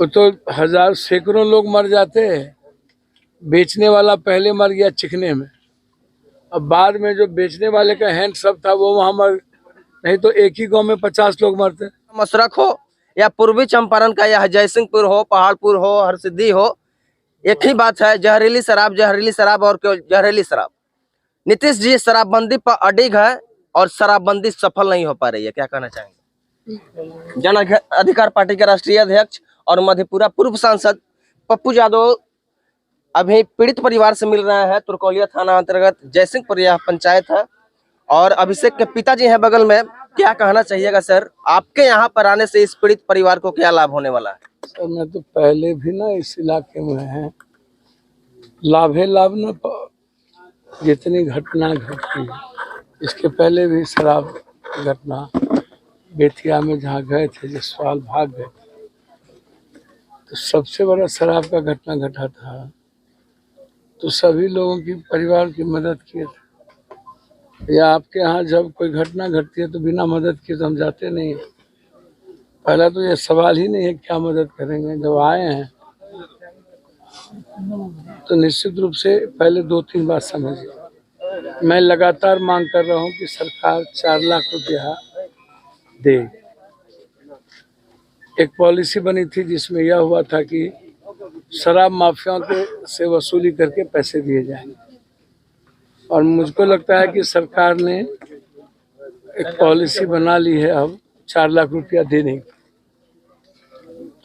तो हजार सैकड़ों लोग मर जाते हैं। बेचने वाला पहले मर गया चिकने में, अब बाद में जो बेचने वाले का हैंड सब था वो वहां मर, नहीं तो एक ही गांव में 50 लोग मरते। मसरख हो या पूर्वी चंपारण का, या जयसिंहपुर हो, पहाड़पुर हो, हरसिद्धि हो, एक ही बात है, जहरीली शराब और केवल जहरीली शराब। नीतीश जी शराबबंदी पर अडिग है और शराबबंदी सफल नहीं हो पा रही है, क्या कहना चाहेंगे? जन अधिकार पार्टी के राष्ट्रीय अध्यक्ष और मधेपुरा पूर्व सांसद पप्पू यादव अभी पीड़ित परिवार से मिल रहे हैं। तुरकौलिया थाना अंतर्गत जयसिंहपुर यह पंचायत है और अभिषेक के पिताजी हैं बगल में। क्या कहना चाहिएगा सर, आपके यहाँ पर आने से इस पीड़ित परिवार को क्या लाभ होने वाला है? सर मैं तो पहले भी ना इस इलाके में है, लाभ है लाभ न, जितनी घटना घटती है इसके पहले भी शराब घटना बेतिया में जहाँ गए थे, जसवाल भाग गए तो सबसे बड़ा शराब का घटना घटा था, तो सभी लोगों की परिवार की मदद किए थे। या आपके यहाँ जब कोई घटना घटती है तो बिना मदद किए तो हम जाते नहीं हैं। पहला तो ये सवाल ही नहीं है क्या मदद करेंगे, जब आए हैं तो निश्चित रूप से पहले 2-3 बात समझिए। मैं लगातार मांग कर रहा हूँ कि सरकार 4 लाख रुपया दे। एक पॉलिसी बनी थी जिसमें यह हुआ था कि शराब माफियाओं के से वसूली करके पैसे दिए जाएंगे, और मुझको लगता है कि सरकार ने एक पॉलिसी बना ली है अब 4 लाख रुपया देने की।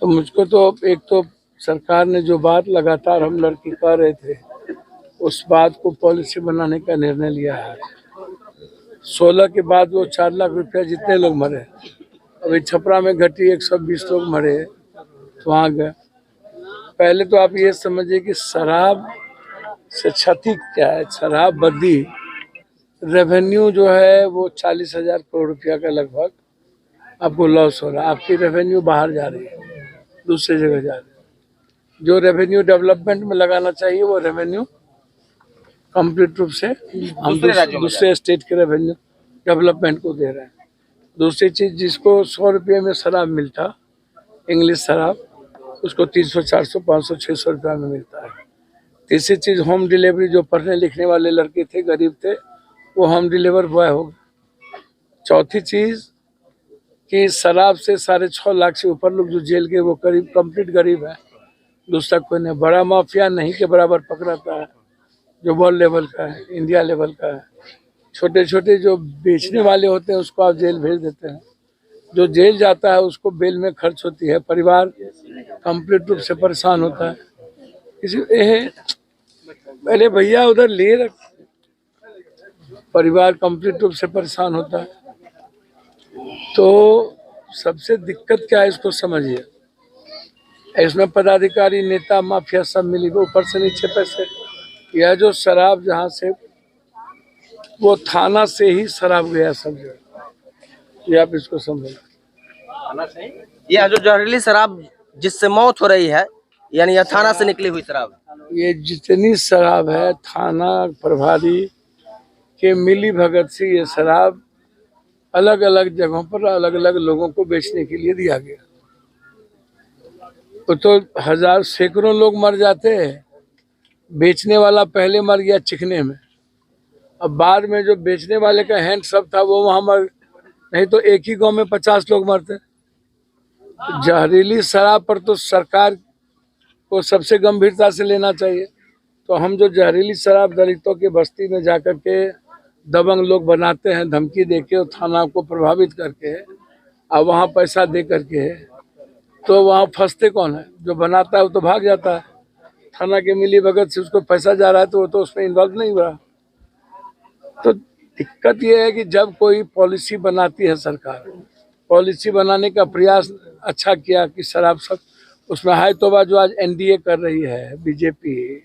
तो मुझको तो एक तो सरकार ने जो बात लगातार हम लड़की कर रहे थे उस बात को पॉलिसी बनाने का निर्णय लिया है। 16 के बाद वो 4 लाख रुपया जितने लोग मरे, अभी छपरा में घटी 120 लोग मरे तो वहाँ गए। पहले तो आप ये समझिए कि शराब से क्षति क्या है। शराब बंदी रेवेन्यू जो है वो 40,000 करोड़ रुपया का लगभग आपको लॉस हो रहा है। आपकी रेवेन्यू बाहर जा रही है, दूसरी जगह जा रही है। जो रेवेन्यू डेवलपमेंट में लगाना चाहिए वो रेवेन्यू कंप्लीट रूप से हम दूसरे स्टेट के रेवेन्यू डेवलपमेंट को दे रहे हैं। दूसरी चीज, जिसको 100 रुपये में शराब मिलता, इंग्लिश शराब, उसको 300, 400, 500, 600 रुपया में मिलता है। तीसरी चीज, होम डिलीवरी, जो पढ़ने लिखने वाले लड़के थे, गरीब थे, वो होम डिलीवर बॉय हो गए। चौथी चीज कि शराब से 6.5 लाख से ऊपर लोग जो जेल के, वो करीब कंप्लीट गरीब है। दूसरा कोई नहीं, बड़ा माफिया नहीं के बराबर पकड़ाता है जो वर्ल्ड लेवल का है, इंडिया लेवल का है। छोटे छोटे जो बेचने वाले होते हैं उसको आप जेल भेज देते हैं, जो जेल जाता है उसको बेल में खर्च होती है, परिवार कंप्लीट रूप से परेशान होता है। इसी पहले भैया उधर ले रख, परिवार कंप्लीट रूप से परेशान होता है। तो सबसे दिक्कत क्या है इसको समझिए। इसमें पदाधिकारी, नेता, माफिया सब मिली, ऊपर से नीचे पैसे। यह जो शराब जहाँ से, वो थाना से ही शराब गया सब जगह, ये आप इसको समझिए। यह जो जहरीली शराब जिससे मौत हो रही है, यानी यह थाना से निकली हुई शराब है। ये जितनी शराब है थाना प्रभारी के मिली भगत से ये शराब अलग अलग जगहों पर अलग अलग लोगों को बेचने के लिए दिया गया। तो हजार सैकड़ों लोग मर जाते हैं। बेचने वाला पहले मर गया चिकने में, अब बाद में जो बेचने वाले का हैंड सब था वो वहां मर, नहीं तो एक ही गांव में 50 लोग मरते। तो जहरीली शराब पर तो सरकार को सबसे गंभीरता से लेना चाहिए। तो हम जो जहरीली शराब दलितों के बस्ती में जाकर के दबंग लोग बनाते हैं, धमकी देके और थाना को प्रभावित करके और वहाँ पैसा दे करके, तो वहाँ फंसते कौन है? जो बनाता है वो तो भाग जाता है, थाना के मिली भगत से उसको पैसा जा रहा है तो वो तो उसमें इन्वॉल्व नहीं हुआ। तो दिक्कत ये है कि जब कोई पॉलिसी बनाती है सरकार, पॉलिसी बनाने का प्रयास अच्छा किया कि शराब सब, उसमें हाय तौबा जो आज एनडीए कर रही है बीजेपी,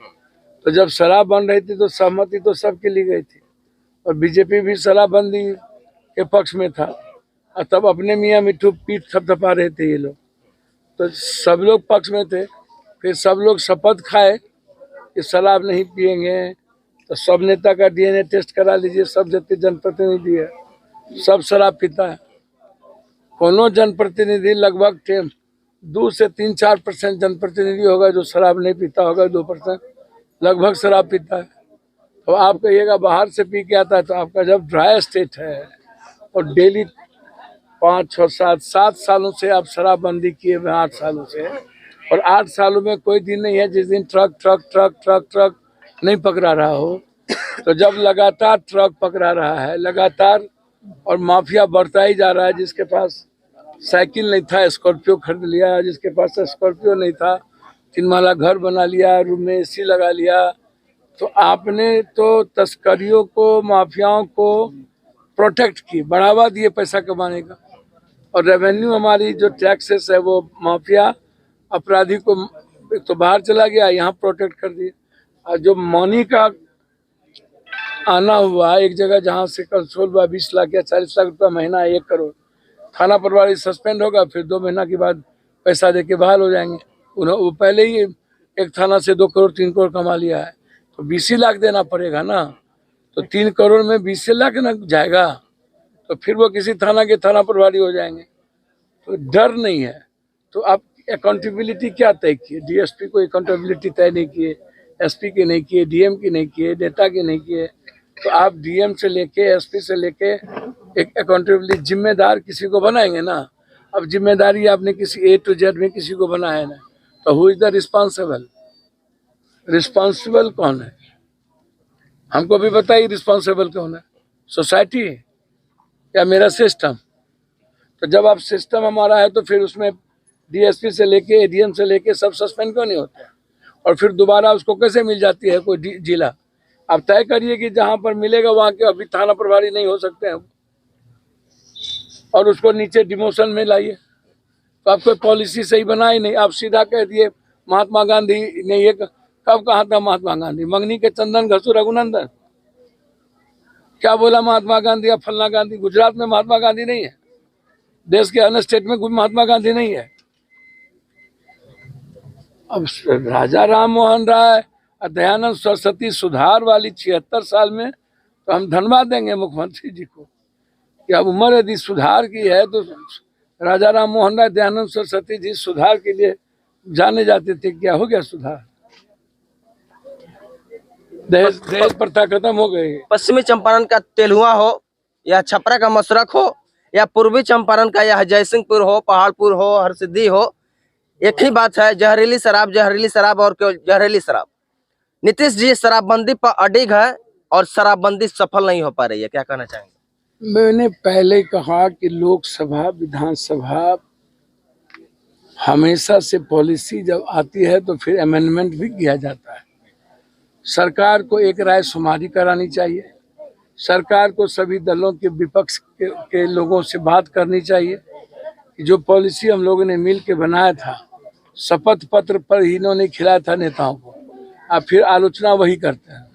तो जब शराब बन रही थी तो सहमति तो सबके ली गई थी और बीजेपी भी शराबबंदी के पक्ष में था, और तब अपने मियाँ मिट्ठू पीठ थपथपा रहे थे ये लोग, तो सब लोग पक्ष में थे। फिर सब लोग शपथ खाए कि शराब नहीं पिएंगे, तो सब नेता का डीएनए टेस्ट करा लीजिए, सब जितने जनप्रतिनिधि है सब शराब पीता है। कोनो जनप्रतिनिधि लगभग 2 से 3-4% जनप्रतिनिधि होगा जो शराब नहीं पीता होगा, 2% लगभग शराब पीता है। तो आप कहिएगा बाहर से पी के आता है, तो आपका जब ड्राई स्टेट है और डेली 5 और 7 सालों से आप शराबबंदी किए हुए 8 सालों से, और 8 सालों में कोई दिन नहीं है जिस दिन ट्रक नहीं पकड़ा रहा हो। तो जब लगातार ट्रक पकड़ा रहा है लगातार, और माफिया बढ़ता ही जा रहा है, जिसके पास साइकिल नहीं था स्कॉर्पियो खरीद लिया, जिसके पास स्कॉर्पियो नहीं था 3 माला घर बना लिया, रूम में एसी लगा लिया। तो आपने तो तस्करियों को, माफियाओं को प्रोटेक्ट की, बढ़ावा दिए पैसा कमाने का, और रेवेन्यू हमारी जो टैक्सेस है वो माफिया अपराधी को एक तो बाहर चला गया, यहाँ प्रोटेक्ट कर दिए। और जो मनी का आना हुआ एक जगह जहाँ से कंट्रोल हुआ 20 लाख या 40 लाख रुपया महीना, 1 करोड़, थाना प्रभारी सस्पेंड होगा, फिर 2 महीना के बाद पैसा देके बहाल हो जाएंगे। वो पहले ही एक थाना से 2 करोड़ 3 करोड़ कमा लिया है, तो 20 लाख देना पड़ेगा ना। तो 3 करोड़ में 20 लाख ना जाएगा, तो फिर वो किसी थाना के थाना प्रभारी हो जाएंगे। तो डर नहीं है। तो आप अकाउंटेबिलिटी क्या तय किए? डीएसपी को अकाउंटेबिलिटी तय नहीं किए, एसपी की नहीं किए, डीएम की नहीं किए, नेता की नहीं किए। तो आप डीएम से लेके एसपी से लेके एक अकाउंटेबिलिटी जिम्मेदार किसी को बनाएंगे ना। अब जिम्मेदारी आपने किसी A to Z में किसी को बनाया है ना, तो who is the responsible? Responsible कौन है? हमको भी बताइए रिस्पॉन्सिबल कौन है? सोसाइटी या मेरा सिस्टम? तो जब आप सिस्टम हमारा है तो फिर उसमें डीएसपी से लेके एडीएम से लेके सब सस्पेंड क्यों नहीं होते? और फिर दोबारा उसको कैसे मिल जाती है कोई जिला? आप तय करिए कि जहां पर मिलेगा वहां के अभी थाना प्रभारी नहीं हो सकते हैं, और उसको नीचे डिमोशन में लाइए। तो आप कोई पॉलिसी सही बनाए नहीं, आप सीधा कह दिए महात्मा गांधी ने ये कब कहा था? महात्मा गांधी मंगनी के चंदन घसू रघुनंदन, क्या बोला महात्मा गांधी या फलना गांधी? गुजरात में महात्मा गांधी नहीं है, देश के अन्य स्टेट में महात्मा गांधी नहीं है। अब राजा राम मोहन राय, दयानंद सरस्वती सुधार वाली 76 साल में, तो हम धन्यवाद देंगे मुख्यमंत्री जी को कि अब उम्र यदि सुधार की है तो राजा राम मोहन राय, दयानंद सरस्वती जी सुधार के लिए जाने जाते थे। क्या हो गया सुधार? दहेज प्रथा खत्म हो गई। पश्चिमी चंपारण का तेलुआ हो या छपरा का मशरक हो या पूर्वी चंपारण का यह जयसिंहपुर हो, पहाड़पुर हो, हरसिद्धि हो, एक ही बात है, जहरीली शराब और केवल जहरीली शराब। नीतीश जी शराबबंदी पर अडिग है और शराबबंदी सफल नहीं हो पा रही है, क्या कहना चाहेंगे? मैंने पहले कहा कि लोकसभा विधानसभा हमेशा से पॉलिसी जब आती है तो फिर अमेंडमेंट भी किया जाता है। सरकार को एक राय शुमारी करानी चाहिए, सरकार को सभी दलों के विपक्ष के लोगों से बात करनी चाहिए कि जो पॉलिसी हम लोगों ने मिल के बनाया था, शपथ पत्र पर ही इन्होंने खिलाया था नेताओं को, अब फिर आलोचना वही करते हैं।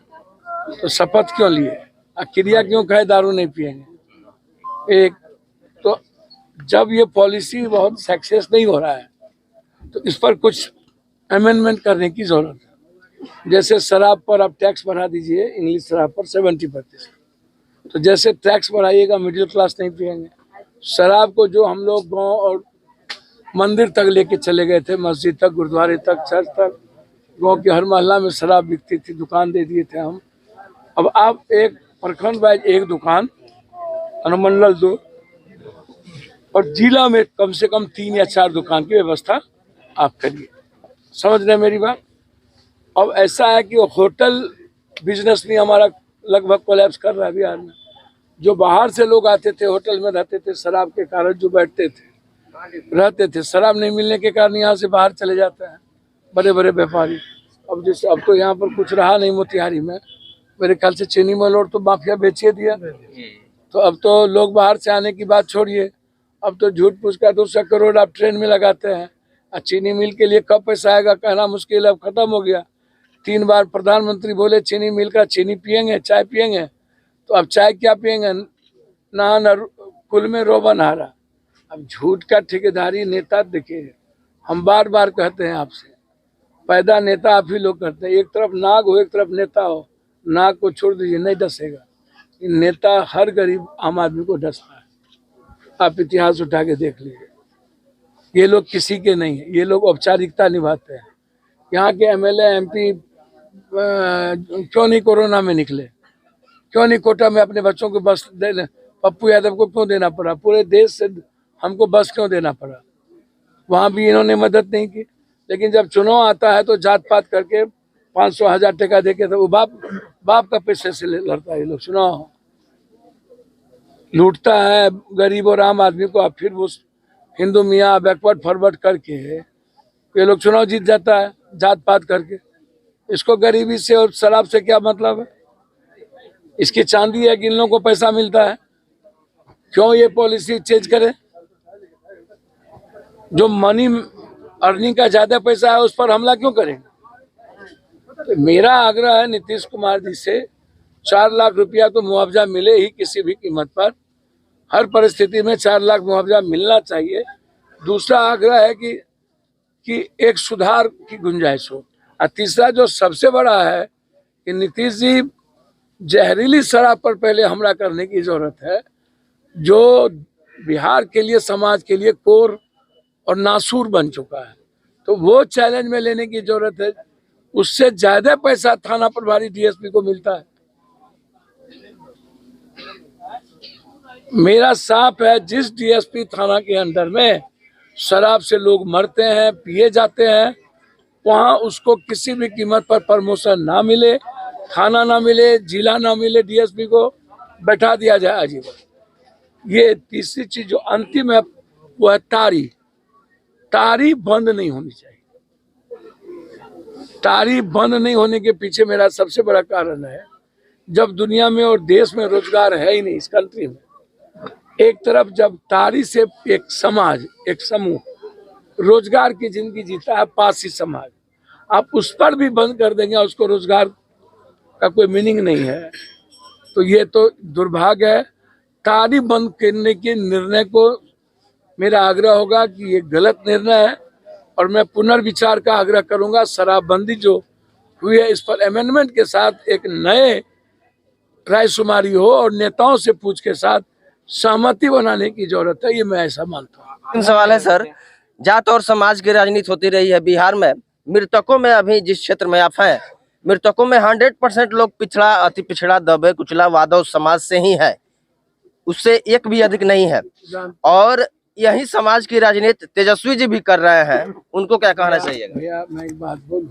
तो शपथ क्यों लिए? क्रिया क्यों कहे दारू नहीं पिएंगे? एक तो जब ये पॉलिसी बहुत सक्सेस नहीं हो रहा है तो इस पर कुछ अमेंडमेंट करने की जरूरत है। जैसे शराब पर आप टैक्स बढ़ा दीजिए, इंग्लिश शराब पर 70%। तो जैसे टैक्स बढ़ाइएगा मिडिल क्लास नहीं पिएंगे। शराब को जो हम लोग गांव और मंदिर तक लेके चले गए थे, मस्जिद तक, गुरुद्वारे तक, चर्च तक, गांव के हर मोहल्ला में शराब बिकती थी, दुकान दे दिए थे हम। अब आप एक प्रखंड वाइज एक दुकान, अनुमंडल 2 और जिला में कम से कम 3 या 4 दुकान की व्यवस्था आप करिए। समझ रहे मेरी बात? अब ऐसा है कि होटल बिजनेस भी हमारा लगभग कोलैप्स कर रहा है बिहार में। जो बाहर से लोग आते थे, होटल में रहते थे, शराब के कारण जो बैठते थे, रहते थे, शराब नहीं मिलने के कारण यहाँ से बाहर चले जाते हैं बड़े बड़े व्यापारी। अब जैसे अब तो यहाँ पर कुछ रहा नहीं मोतिहारी में, मेरे ख्याल से चीनी मिल और तो माफिया बेचे दिया। तो अब तो लोग बाहर से आने की बात छोड़िए, अब तो झूठ पूछ का 200 करोड़ आप ट्रेन में लगाते हैं। और चीनी मिल के लिए कब पैसा आएगा कहना मुश्किल है, अब खत्म हो गया। 3 बार प्रधानमंत्री बोले चीनी मिल का चीनी पियेंगे, चाय पियेंगे, तो अब चाय क्या पियेंगे? ना कुल में रोबन हारा। अब झूठ का ठेकेदारी नेता देखिए, हम बार बार कहते हैं आपसे, पैदा नेता आप ही लोग करते हैं। एक तरफ नाग हो, एक तरफ नेता हो, नाग को छोड़ दीजिए, नहीं डसेगा। नेता हर गरीब आम आदमी को डसता है, आप इतिहास उठा के देख लीजिए। ये लोग किसी के नहीं है, ये लोग औपचारिकता निभाते हैं। यहाँ के एमएलए एमपी क्यों नहीं कोरोना में निकले, क्यों नहीं कोटा में अपने बच्चों को बस दे, पप्पू यादव को क्यों देना पड़ा, पूरे देश से हमको बस क्यों देना पड़ा, वहाँ भी इन्होंने मदद नहीं की। लेकिन जब चुनाव आता है तो जात पात करके 500,000 टका देके तो वो बाप का पैसे से लड़ता है ये लोग, चुनाव लूटता है गरीब और आम आदमी को। अब फिर वो हिंदू मियाँ बैकवर्ड फॉरवर्ड करके ये लोग चुनाव जीत जाता है जात पात करके। इसको गरीबी से और शराब से क्या मतलब है? इसकी चांदी है कि इन लोगों को पैसा मिलता है। क्यों ये पॉलिसी चेंज करे? जो मनी अर्निंग का ज्यादा पैसा है उस पर हमला क्यों करेंगे? तो मेरा आग्रह है नीतीश कुमार जी से 4 लाख रुपया तो मुआवजा मिले ही किसी भी कीमत पर, हर परिस्थिति में 4 लाख मुआवजा मिलना चाहिए। दूसरा आग्रह है कि एक सुधार की गुंजाइश हो। और तीसरा जो सबसे बड़ा है कि नीतीश जी जहरीली शराब पर पहले हमला करने की जरूरत है, जो बिहार के लिए समाज के लिए कोर और नासूर बन चुका है। तो वो चैलेंज में लेने की जरूरत है। उससे ज्यादा पैसा थाना प्रभारी डीएसपी को मिलता है। मेरा साफ है, जिस डीएसपी थाना के अंदर में शराब से लोग मरते हैं, पिए जाते हैं, वहां उसको किसी भी कीमत पर प्रमोशन ना मिले, थाना ना मिले, जिला ना मिले, डीएसपी को बैठा दिया जाए आजीवन। ये तीसरी चीज जो अंतिम है वो है तारी बंद नहीं होनी चाहिए। तारी बंद नहीं होने के पीछे मेरा सबसे बड़ा कारण है, जब दुनिया में और देश में रोजगार है ही नहीं इस कंट्री में। एक तरफ जब तारी से एक समाज, एक समूह रोजगार की जिंदगी जीता है, पासी समाज, आप उस पर भी बंद कर देंगे, उसको रोजगार का कोई मीनिंग नहीं है। तो ये तो दुर्भाग्य है। तारी बंद करने के निर्णय को मेरा आग्रह होगा कि ये गलत निर्णय है और मैं पुनर्विचार का आग्रह करूंगा। शराबबंदी जो हुई है इस पर अमेंडमेंट के साथ एक नए रायशुमारी हो और नेताओं से पूछ के साथ सहमति बनाने की जरूरत है, ये मैं ऐसा मानता हूँ। अंतिम सवाल है सर, जात और समाज की राजनीति होती रही है बिहार में। मृतकों में अभी जिस क्षेत्र में आप हैं, मृतकों में 100% लोग पिछड़ा, अति पिछड़ा, दबे कुचला वादव समाज से ही है, उससे एक भी अधिक नहीं है। और यही समाज की राजनीति तेजस्वी जी भी कर रहे हैं, उनको क्या कहना चाहिए? भैया मैं एक बात बोलूं,